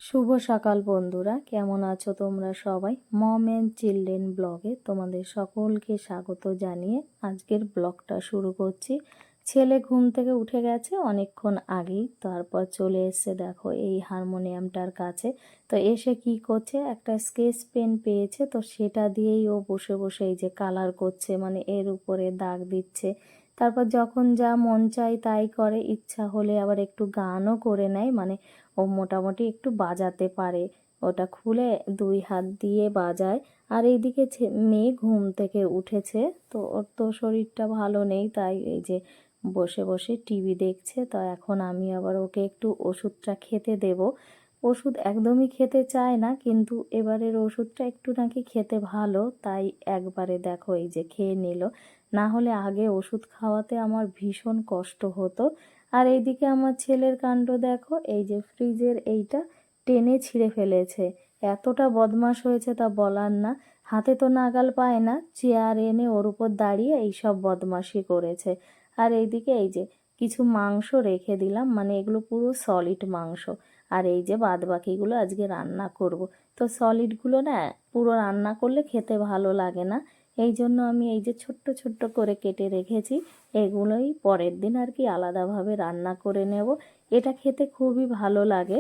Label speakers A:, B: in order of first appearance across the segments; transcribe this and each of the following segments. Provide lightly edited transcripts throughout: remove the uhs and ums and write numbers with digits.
A: শুভ সকাল বন্ধুরা, কেমন আছো তোমরা সবাই? মম অ্যান্ড চিলড্রেন ব্লগে তোমাদের সকলকে স্বাগত জানিয়ে আজকের ব্লগটা শুরু করছি। ছেলে ঘুম থেকে উঠে গেছে অনেকক্ষণ আগেই, তারপর চলে এসছে দেখো এই হারমোনিয়ামটার কাছে। তো এসে কি করছে, একটা স্কেচ পেন পেয়েছে, তো সেটা দিয়েই ও বসে বসে এই যে কালার করছে, মানে এর উপরে দাগ দিচ্ছে। তারপর যখন যা মন চায় তাই করে, ইচ্ছা হলে আবার একটু গানও করে নেয়, মানে ও মোটামুটি একটু বাজাতে পারে। ওটা খুলে দুই হাত দিয়ে বাজায়। আর এইদিকে মেয়ে ঘুম থেকে উঠেছে, তো ওর তো শরীরটা ভালো নেই, তাই এই যে বসে বসে টিভি দেখছে। তো এখন আমি আবার ওকে একটু ওষুধটা খেতে দেব। ওষুধ একদমই খেতে চায় না, কিন্তু এবারের ওষুধটা একটু নাকি খেতে ভালো, তাই একবারে দেখো এই যে খেয়ে নিল। না হলে আগে ওষুধ খাওয়াতে আমার ভীষণ কষ্ট হতো। আর এইদিকে আমার ছেলের কাণ্ড দেখো, এই যে ফ্রিজের এইটা টেনে ছিঁড়ে ফেলেছে। এতটা বদমাশ হয়েছে তা বলার না। হাতে তো নাগাল পায় না, চেয়ার এনে ওর উপর দাঁড়িয়ে এইসব বদমাশি করেছে। আর এইদিকে এই যে কিছু মাংস রেখে দিলাম, মানে এগুলো পুরো সলিড মাংস। আর এই যে বাদ বাকিগুলো আজকে রান্না করব। তো সলিডগুলো না পুরো রান্না করলে খেতে ভালো লাগে না, এই জন্য আমি এই যে ছোট্ট ছোট্ট করে কেটে রেখেছি। এগুলোই পরের দিন আর কি আলাদাভাবে রান্না করে নেব। এটা খেতে খুবই ভালো লাগে।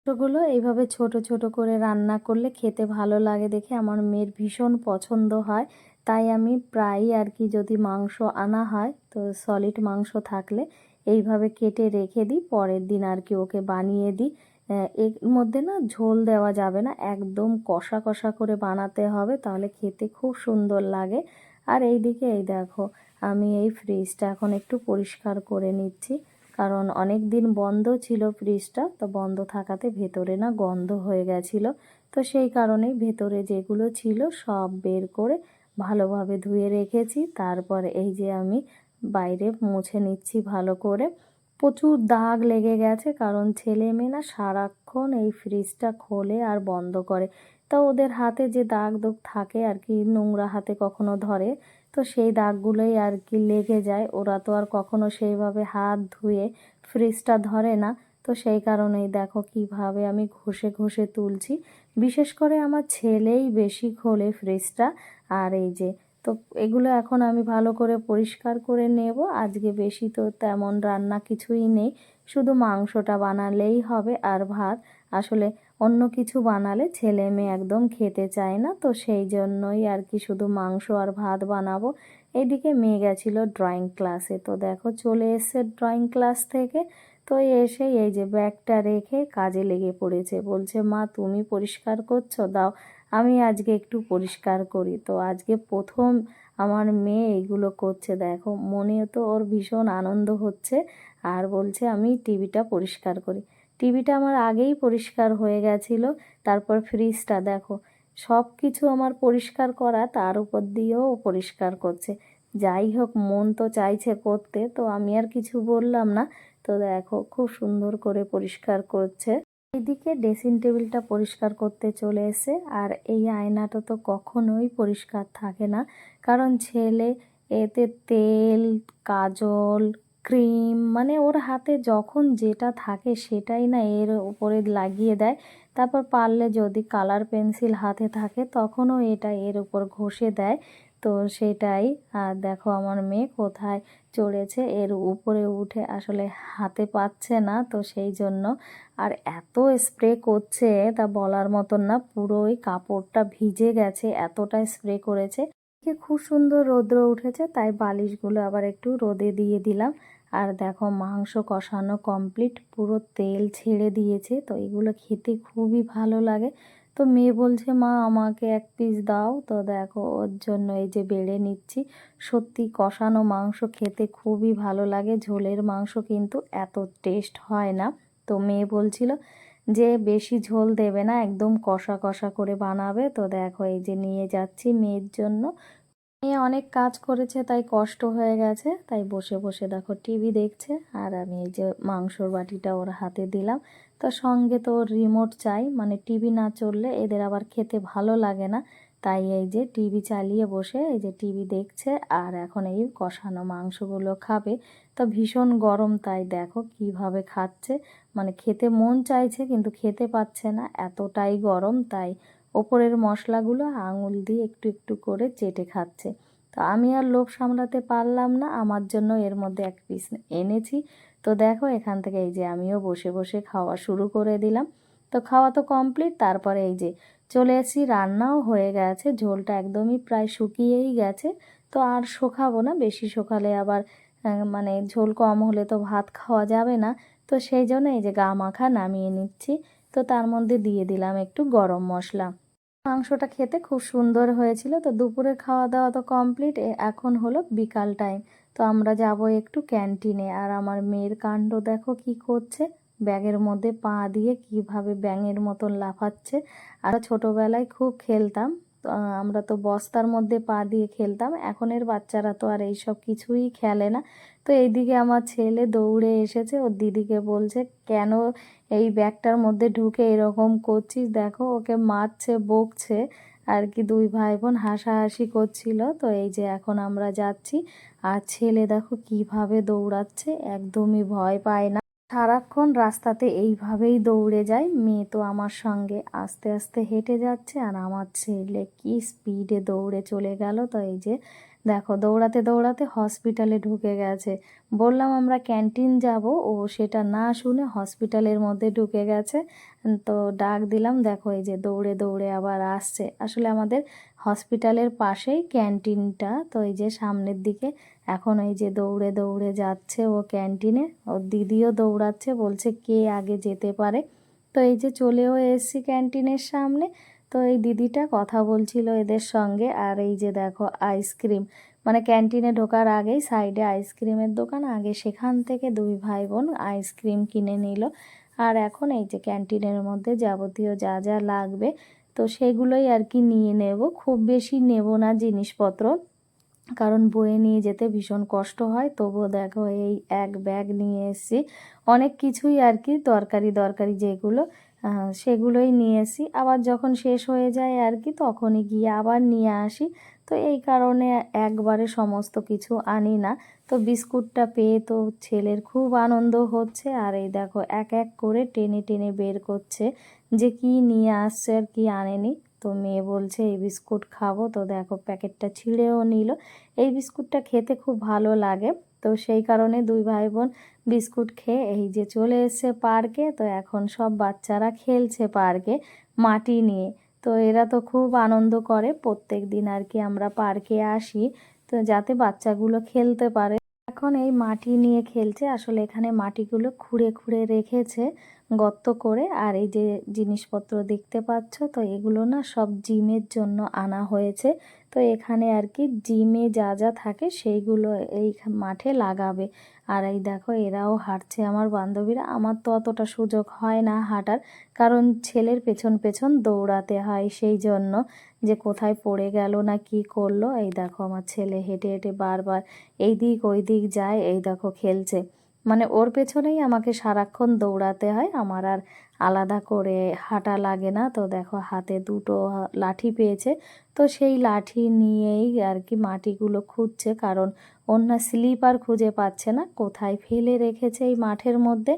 A: মাংসগুলো এইভাবে ছোট ছোট করে রান্না করলে খেতে ভালো লাগে দেখে আমার মেয়ের ভীষণ পছন্দ হয়। তাই আমি প্রায়ই আর কি যদি মাংস আনা হয়, তো সলিড মাংস থাকলে এইভাবে কেটে রেখে দিই, পরের দিন আর কি ওকে বানিয়ে দিই। এর মধ্যে না ঝোল দেওয়া যাবে না, একদম কষা কষা করে বানাতে হবে, তাহলে খেতে খুব সুন্দর লাগে। আর এইদিকে এই দেখো, আমি এই ফ্রিজটা এখন একটু পরিষ্কার করে নিচ্ছি, কারণ অনেক দিন বন্ধ ছিল ফ্রিজটা, তো বন্ধ থাকাতে ভেতরে না গন্ধ হয়ে গেছিলো। তো সেই কারণেই ভেতরে যেগুলো ছিল সব বের করে ভালোভাবে ধুয়ে রেখেছি। তারপরে এই যে আমি বাইরে মুছে নিচ্ছি ভালো করে। প্রচুর দাগ লেগে গেছে, কারণ ছেলে মেয়ে না সারাক্ষণ এই ফ্রিজটা খোলে আর বন্ধ করে। তা ওদের হাতে যে দাগ দুগ থাকে আর কি, নোংরা হাতে কখনো ধরে, তো সেই দাগগুলোই আর কি লেগে যায়। ওরা তো আর কখনো সেইভাবে হাত ধুয়ে ফ্রিজটা ধরে না। তো সেই কারণেই দেখো কিভাবে আমি ঘষে ঘষে তুলছি। বিশেষ করে আমার ছেলেই বেশি খোলে ফ্রিজটা। আর এই যে, তো এগুলো এখন আমি ভালো করে পরিষ্কার করে নেব। আজকে বেশি তো তেমন রান্না কিছুই নেই, শুধু মাংসটা বানালেই হবে আর ভাত। আসলে অন্য কিছু বানালে ছেলে মেয়ে একদম খেতে চায় না, তো সেই জন্যই আর কি শুধু মাংস আর ভাত বানাবো। এইদিকে মেয়ে গেছিলো ড্রয়িং ক্লাসে, তো দেখো চলে এসছে ড্রয়িং ক্লাস থেকে। তো এসে এই যে ব্যাগটা রেখে কাজে লেগে পড়েছে, বলছে মা তুমি পরিষ্কার করছো, দাও আমি আজকে একটু পরিষ্কার করি। তো আজকে প্রথম আমার মেয়ে এইগুলো করছে, দেখো মনে তো ওর ভীষণ আনন্দ হচ্ছে। আর বলছে আমি টিভিটা পরিষ্কার করি। টিভিটা আমার আগেই পরিষ্কার হয়ে গেছিলো। তারপর ফ্রিজটা দেখো, সব কিছু আমার পরিষ্কার করা, তার উপর দিয়েও পরিষ্কার করছে। যাই হোক, মন তো চাইছে করতে, তো আমি আর কিছু বললাম না। তো দেখো খুব সুন্দর করে পরিষ্কার করছে। এদিকে ড্রেসিং টেবিলটা পরিষ্কার করতে চলে এসে, আর এই আয়নাটা তো কখনোই পরিষ্কার থাকে না, কারণ ছেলে এতে তেল, কাজল, ক্রিম, মানে ওর হাতে যখন যেটা থাকে সেটাই না এর উপরে লাগিয়ে দেয়। তারপর পারলে যদি কালার পেন্সিল হাতে থাকে তখনও এটা এর উপর ঘষে দেয়। তো সেটাই। আর দেখো আমার মেয়ে কোথায় চড়েছে, এর উপরে উঠে আসলে হাতে পাচ্ছে না, তো সেই জন্য। আর এত স্প্রে করছে তা বলার মতন না, পুরোই কাপড়টা ভিজে গেছে, এতটা স্প্রে করেছে। খুব সুন্দর রৌদ্র উঠেছে, তাই বালিশগুলো আবার একটু রোদে দিয়ে দিলাম। আর দেখো মাংস কষানো কমপ্লিট, পুরো তেল ছেড়ে দিয়েছে, তো এগুলো খেতে খুবই ভালো লাগে। তো মেয়ে বলছে মা আমাকে এক পিস দাও, তো দেখো ওর জন্য এই যে বেড়ে নিচ্ছি। সত্যি কষানো মাংস খেতে খুবই ভালো লাগে, ঝোলের মাংস কিন্তু এত টেস্ট হয় না। তো মেয়ে বলছিল যে বেশি ঝোল দেবে না, একদম কষা কষা করে বানাবে। তো দেখো এই যে নিয়ে যাচ্ছি মেয়ের জন্য। মেয়ে অনেক কাজ করেছে তাই কষ্ট হয়ে গেছে, তাই বসে বসে দেখো টিভি দেখছে। আর আমি এই যে মাংসর বাটিটা ওর হাতে দিলাম। তো সঙ্গে তো ওর রিমোট চাই, মানে টিভি না চললে এদের আবার খেতে ভালো লাগে না। তাই এই যে টিভি চালিয়ে বসে এই যে টিভি দেখছে, আর এখন এই কষানো মাংসগুলো খাবে। তো ভীষণ গরম, তাই দেখো কিভাবে খাচ্ছে, মানে খেতে মন চাইছে কিন্তু খেতে পাচ্ছে না, এতটাই গরম। তাই ওপরের মশলাগুলো আঙুল দিয়ে একটু একটু করে চেটে খাচ্ছে। তো আমি আর লোভ সামলাতে পারলাম না, আমার জন্য এর মধ্যে এক পিস এনেছি। তো দেখো এখান থেকে এই যে আমিও বসে বসে খাওয়া শুরু করে দিলাম। তো খাওয়া তো কমপ্লিট, তারপরে এই যে চলে এসেছি, রান্নাও হয়ে গেছে, ঝোলটা একদমই প্রায় শুকিয়েই গেছে। তো আর শোকাবো না, বেশি শোকালে আবার মানে ঝোল কম হলে তো ভাত খাওয়া যাবে না। তো সেই জন্য এই যে গা মাখা নামিয়ে নিচ্ছি। তো তার মধ্যে দিয়ে দিলাম একটু গরম মশলা। মাংসটা খেতে খুব সুন্দর হয়েছিল। তো দুপুরের খাওয়া দাওয়া তো কমপ্লিট, এখন হলো বিকাল টাইম। তো আমরা যাব একটু ক্যান্টিনে। আর আমার মেয়ের কাণ্ড দেখো কি করছে, ব্যাগের মধ্যে পা দিয়ে কিভাবে ব্যাঙের মতন লাফাচ্ছে। আর ছোটোবেলায় খুব খেলতাম, তো আমরা তো বস্তার মধ্যে পা দিয়ে খেলতাম, এখনের বাচ্চারা তো আর এইসব কিছুই খেলে না। তো এইদিকে আমার ছেলে দৌড়ে এসেছে, ওর দিদিকে বলছে কেন এই ব্যাগটার মধ্যে ঢুকে এরকম করছিস, দেখো ওকে মারছে বকছে আর কি। দুই ভাই বোন হাসাহাসি করছিল। তো এই যে এখন আমরা যাচ্ছি, আর ছেলে দেখো কিভাবে দৌড়াচ্ছে, একদমই ভয় পায় না, সারাক্ষণ রাস্তাতে এইভাবেই দৌড়ে যায়। মেয়ে তো আমার সঙ্গে আস্তে আস্তে হেঁটে যাচ্ছে, আর আমার ছেলে কি স্পিডে দৌড়ে চলে গেল। তো এই যে দেখো দৌড়াতে দৌড়াতে হসপিটালে ঢুকে গেছে। বললাম আমরা ক্যান্টিন যাব, ও সেটা না শুনে হসপিটালের মধ্যে ঢুকে গেছে। তো ডাক দিলাম, দেখো এই যে দৌড়ে দৌড়ে আবার আসছে। আসলে আমাদের হসপিটালের পাশেই ক্যান্টিনটা, তো এই যে সামনের দিকে এখন এই যে দৌড়ে দৌড়ে যাচ্ছে ও ক্যান্টিনে। ওর দিদিও দৌড়াচ্ছে, বলছে কে আগে যেতে পারে। তো এই যে চলেও এসেছি ক্যান্টিনের সামনে। তো এই দিদিটা কথা বলছিল এদের সঙ্গে। আর এই যে দেখো আইসক্রিম, মানে ক্যান্টিনে ঢোকার আগেই সাইডে আইসক্রিমের দোকান, আগে সেখান থেকে দুই ভাই বোন আইসক্রিম কিনে নিল। আর এখন এই যে ক্যান্টিনের মধ্যে যাবতীয় যা যা লাগবে তো সেগুলোই আর কি নিয়ে নেব, খুব বেশি নেব না জিনিসপত্র, কারণ বয়ে নিয়ে যেতে ভীষণ কষ্ট হয়। তবুও দেখো এই এক ব্যাগ নিয়ে এসেছি, অনেক কিছুই আর কি দরকারি দরকারি যেগুলো সেগুলোই নিয়ে এসি। আবার যখন শেষ হয়ে যায় আর কি তখনই গিয়ে আবার নিয়ে আসি। তো এই কারণে একবারে সমস্ত কিছু আনি না। তো বিস্কুটটা পেয়ে তো ছেলের খুব আনন্দ হচ্ছে। আর এই দেখো এক এক করে টেনে টেনে বের করছে যে কি নিয়ে আসছে আর কি আনেনি। তো মেয়ে বলছে এই বিস্কুট খাবো, তো দেখো প্যাকেটটা ছিঁড়েও নিল। এই বিস্কুটটা খেতে খুব ভালো লাগে। তো সেই কারণে দুই ভাই বোন বিস্কুট খেয়ে এই যে চলে এসেছে পার্কে। তো এখন সব বাচ্চারা খেলছে পার্কে মাটি নিয়ে। তো এরা তো খুব আনন্দ করে, প্রত্যেক দিন আর কি আমরা পার্কে আসি তো যাতে বাচ্চাগুলো খেলতে পারে। এখন এই মাটি নিয়ে খেলছে, আসলে এখানে মাটিগুলো খুঁড়ে খুঁড়ে রেখেছে গর্ত করে। আর এই যে জিনিসপত্র দেখতে পাচ্ছ, তো এগুলো না সব জিমের জন্য আনা হয়েছে। তো এখানে আর কি জিমে যা যা থাকে সেইগুলো এই মাঠে লাগাবে। আর এই দেখো এরাও হাঁটছে আমার বান্ধবীরা, আমার তো অতটা সুযোগ হয় না হাঁটার, কারণ ছেলের পেছন পেছন দৌড়াতে হয়, সেই জন্য যে কোথায় পড়ে গেল না কি করলো। এই দেখো আমার ছেলে হেঁটে হেঁটে বারবার এই দিক ওই দিক যায়, এই দেখো খেলছে, মানে ওর পেছনেই আমাকে সারাক্ষণ দৌড়াতে হয়, আমার আর আলাদা করে হাঁটা লাগে না। তো দেখো হাতে দুটো লাঠি পেয়েছে, তো সেই লাঠি নিয়েই আর কি মাটিগুলো খুঁজছে, কারণ অন্য স্লিপার খুঁজে পাচ্ছে না, কোথায় ফেলে রেখেছে এই মাঠের মধ্যে।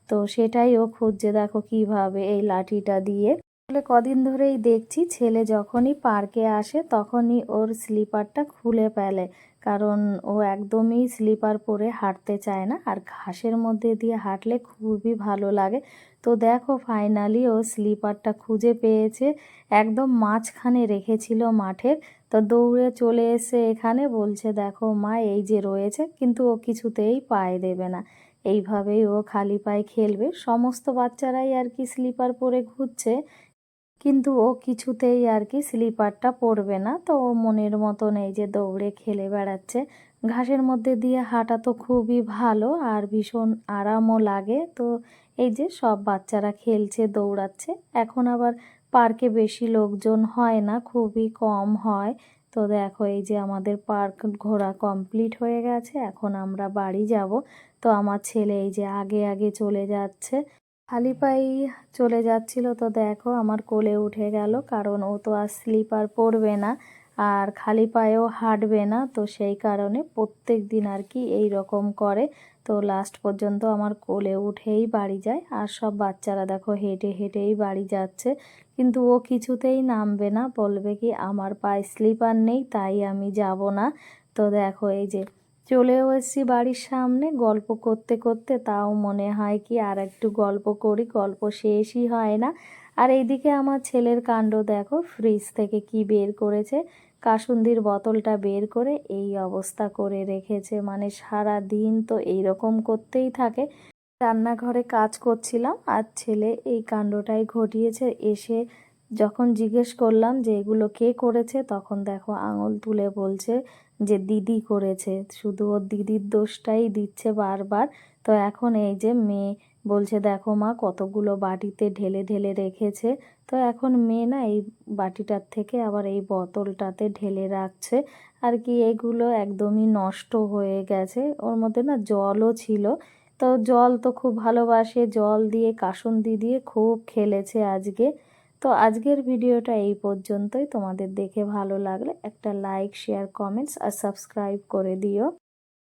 A: তো সেটাই ও খুঁজছে, দেখো কিভাবে এই লাঠিটা দিয়ে। আসলে কদিন ধরেই দেখছি ছেলে যখনই পার্কে আসে তখনই ওর স্লিপারটা খুলে ফেলে, কারণ ও একদমই স্লিপার পরে হাঁটতে চায় না, আর ঘাসের মধ্যে দিয়ে হাঁটলে খুবই ভালো লাগে। তো দেখো ফাইনালি ও স্লিপারটা খুঁজে পেয়েছে, একদম মাঝখানে রেখেছিল মাঠের। তো দৌড়ে চলে এসে এখানে বলছে দেখো মা এই যে রয়েছে, কিন্তু ও কিছুতেই পায়ে দেবে না, এইভাবেই ও খালি পায়ে খেলবে। সমস্ত বাচ্চারাই আর কি স্লিপার পরে ঘুরছে, কিন্তু ও কিছুতেই আর কি স্লিপারটা পরবে না। তো ও মনের মতন এই যে দৌড়ে খেলে বেড়াচ্ছে। ঘাসের মধ্যে দিয়ে হাঁটা তো খুবই ভালো আর ভীষণ আরামও লাগে। তো এই যে সব বাচ্চারা খেলছে দৌড়াচ্ছে। এখন আবার পার্কে বেশি লোকজন হয় না, খুবই কম হয়। তো দেখো এই যে আমাদের পার্ক ঘোরা কমপ্লিট হয়ে গেছে, এখন আমরা বাড়ি যাব। তো আমার ছেলে এই যে আগে আগে চলে যাচ্ছে, খালি পায়েই চলে যাচ্ছিল। তো দেখো আমার কোলে উঠে গেল, কারণ ও তো আর স্লিপার পরবে না। আর খালি পায়েও হাঁটবে না, তো সেই কারণে প্রত্যেক দিন আর কি এই রকম করে। তো লাস্ট পর্যন্ত আমার কোলে উঠেই বাড়ি যায়, আর সব বাচ্চারা দেখো হেঁটে হেঁটেই বাড়ি যাচ্ছে, কিন্তু ও কিছুতেই নামবে না, বলবে কি আমার পায়ে স্লিপার নেই তাই আমি যাব না। তো দেখো এই যে চলেও এসেছি বাড়ির সামনে, গল্প করতে করতে, তাও মনে হয় কি আর একটু গল্প করি, গল্প শেষই হয় না। আর এইদিকে আমার ছেলের কাণ্ড দেখো, ফ্রিজ থেকে কি বের করেছে, কাসুন্দির বোতলটা বের করে এই অবস্থা করে রেখেছে। মানে সারা দিন তো এইরকম করতেই থাকে। রান্নাঘরে কাজ করছিলাম আর ছেলে এই কাণ্ডটাই ঘটিয়েছে। এসে যখন জিজ্ঞেস করলাম যে এগুলো কে করেছে, তখন দেখো আঙুল তুলে বলছে যে দিদি করেছে, শুধু ওর দিদির দোষটাই দিচ্ছে বারবার। তো এখন এই যে মেয়ে বলছে দেখো মা কতগুলো বাটিতে ঢেলে ঢেলে রেখেছে। তো এখন মেয়ে না এই বাটিটার থেকে আবার এই বোতলটাতে ঢেলে রাখছে আর কি। এগুলো একদমই নষ্ট হয়ে গেছে, ওর মধ্যে না জলও ছিল। তো জল তো খুব ভালোবাসে, জল দিয়ে কাসুন্দি দিয়ে খুব খেলেছে আজকে। তো আজকের ভিডিওটা এই পর্যন্তই। তোমাদের দেখে ভালো লাগলে একটা লাইক, শেয়ার, কমেন্টস আর সাবস্ক্রাইব করে দিও।